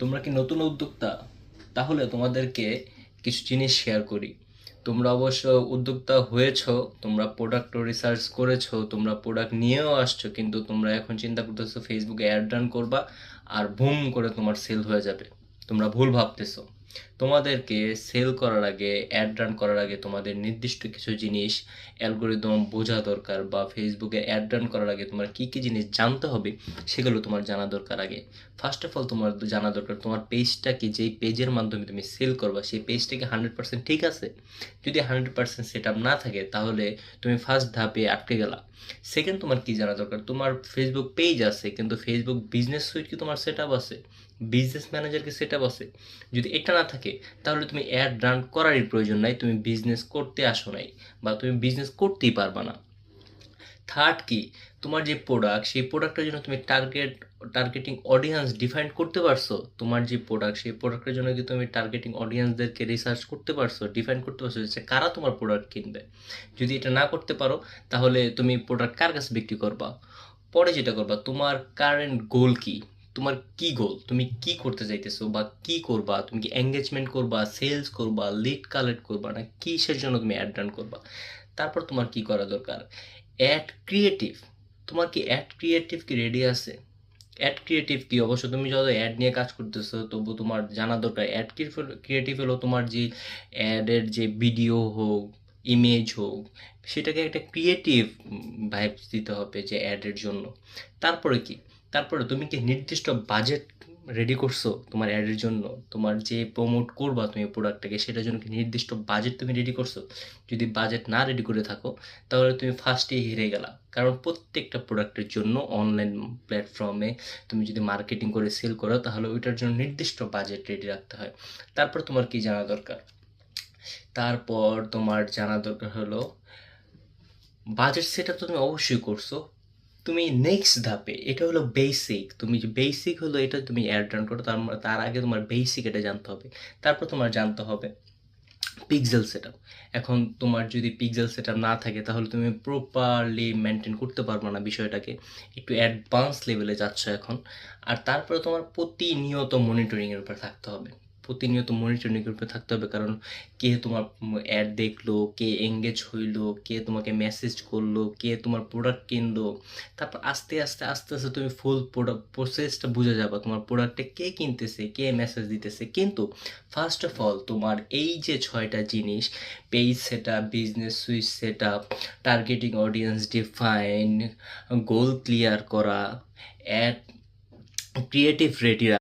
তোমরা কি নতুন উদ্যোক্তা? তাহলে তোমাদেরকে কিছু জিনিস শেয়ার করি। তোমরা অবশ্য উদ্যোক্তা হয়েছো, তোমরা প্রোডাক্ট রিসার্চ করেছো, তোমরা প্রোডাক্ট নিয়েও আসছো, কিন্তু তোমরা এখন চিন্তা করতেছো ফেসবুকে অ্যাড রান করবা আর বুম করে তোমার সেল হয়ে যাবে। তোমরা ভুল ভাবতেছো। তোমাদেরকে সেল করার আগে, অ্যাড রান করার আগে তোমাদের নির্দিষ্ট কিছু জিনিস অ্যালগোরিদম বোঝা দরকার, বা ফেসবুকে অ্যাড রান করার আগে তোমার কি কি জিনিস জানতে হবে সেগুলো তোমার জানা দরকার আগে। ফার্স্ট অফ অল তোমার জানা দরকার তোমার পেজটা কি, যেই পেজের মাধ্যমে তুমি সেল করবা সেই পেজটা কি 100% ঠিক আছে। যদি 100% সেট আপ না থাকে তাহলে তুমি ফার্স্ট ধাপে আটকে গেলা। সেকেন্ড, তোমার কি জানা দরকার, তোমার ফেসবুক পেজ আছে কিন্তু ফেসবুক বিজনেস সুইট কি তোমার সেট আপ আছে, বিজনেস ম্যানেজার কি সেট আপ আছে? যদি এটা না থাকে তাহলে তুমি অ্যাড রান করারই প্রয়োজন নাই, তুমি বিজনেস করতে আসো নাই, বা তুমি বিজনেস করতেই পারবা না। থার্ড কি, তোমার যে প্রোডাক্ট সেই প্রোডাক্টের জন্য তুমি টার্গেটিং অডিয়েন্স ডিফাইন করতে পারছো? তোমার যে প্রোডাক্ট সেই প্রোডাক্টের জন্য কি তুমি টার্গেটিং অডিয়েন্সদেরকে রিসার্চ করতে পারছো, ডিফাইন করতে পারছো যে কারা তোমার প্রোডাক্ট কিনবে? যদি এটা না করতে পারো তাহলে তুমি প্রোডাক্ট কার কাছে বিক্রি করবা? পরে যেটা করবা, তোমার কারেন্ট গোল কি, তোমার কি গোল, তুমি কি করতে চাইতেছো বা কি করবা, তুমি কি এঙ্গেজমেন্ট করবা, সেলস করবা, লিড কালেক্ট করবা, না কিসের জন্য তুমি অ্যাড রান করবা? তারপর তোমার কি করা দরকার, অ্যাড ক্রিয়েটিভ। তোমার কি অ্যাড ক্রিয়েটিভ কি রেডি আছে? অ্যাড ক্রিয়েটিভ কি, অবশ্য তুমি যত অ্যাড নিয়ে কাজ করতেছো তবু তোমার জানা দরকার অ্যাড ক্রিয়েটিভ হলো তোমার যে অ্যাডের যে ভিডিও হোক, ইমেজ হোক, সেটাকে একটা ক্রিয়েটিভ ভাইবস দিতে হবে যে অ্যাডের জন্য। তারপরে কি, তারপরে তুমি কি নির্দিষ্ট বাজেট রেডি করছো তোমার অ্যাডের জন্য? তোমার যে প্রমোট করবা তুমি প্রোডাক্টটাকে, সেটার জন্য কি নির্দিষ্ট বাজেট তুমি রেডি করছো? যদি বাজেট না রেডি করে থাকো তাহলে তুমি ফার্স্টেই হেরে গেলা। কারণ প্রত্যেকটা প্রোডাক্টের জন্য অনলাইন প্ল্যাটফর্মে তুমি যদি মার্কেটিং করে সেল করো তাহলে ওইটার জন্য নির্দিষ্ট বাজেট রেডি রাখতে হয়। তারপর তোমার কি জানা দরকার, তারপর তোমার জানা দরকার হলো বাজেট সেট তো তুমি অবশ্যই করছো। তুমি নেক্সট ধাপে, এটা হলো বেসিক, তুমি যে বেসিক হলো এটা তুমি অ্যাড রান করো, তার আগে তোমার বেসিক এটা জানতে হবে। তারপর তোমার জানতে হবে পিক্সেল সেটআপ। এখন তোমার যদি পিক্সেল সেটআপ না থাকে তাহলে তুমি প্রপারলি মেনটেন করতে পারবে না বিষয়টাকে, একটু অ্যাডভান্স লেভেলে যাচ্ছ এখন। আর তারপরে তোমার প্রতিনিয়ত মনিটরিংয়ের উপর থাকতে হবে, প্রতিনিয়ত মনিটরিংয়ের উপর থাকতে হবে। কারণ কে তোমার অ্যাড দেখলো, কে এঙ্গেজ হইলো, কে তোমাকে মেসেজ করলো, কে তোমার প্রোডাক্ট কিনলো। তারপর আস্তে আস্তে আস্তে আস্তে তুমি ফুল প্রোডাক্ট প্রসেসটা বুঝে যাবে, তোমার প্রোডাক্টে কে কিনতেছে, কে মেসেজ দিতেছে। কিন্তু ফার্স্ট অফ অল তোমার এই যে ছয়টা জিনিস, page set up, business suite set up, targeting audience define, goal clear করা, অ্যাড ক্রিয়েটিভ রেডি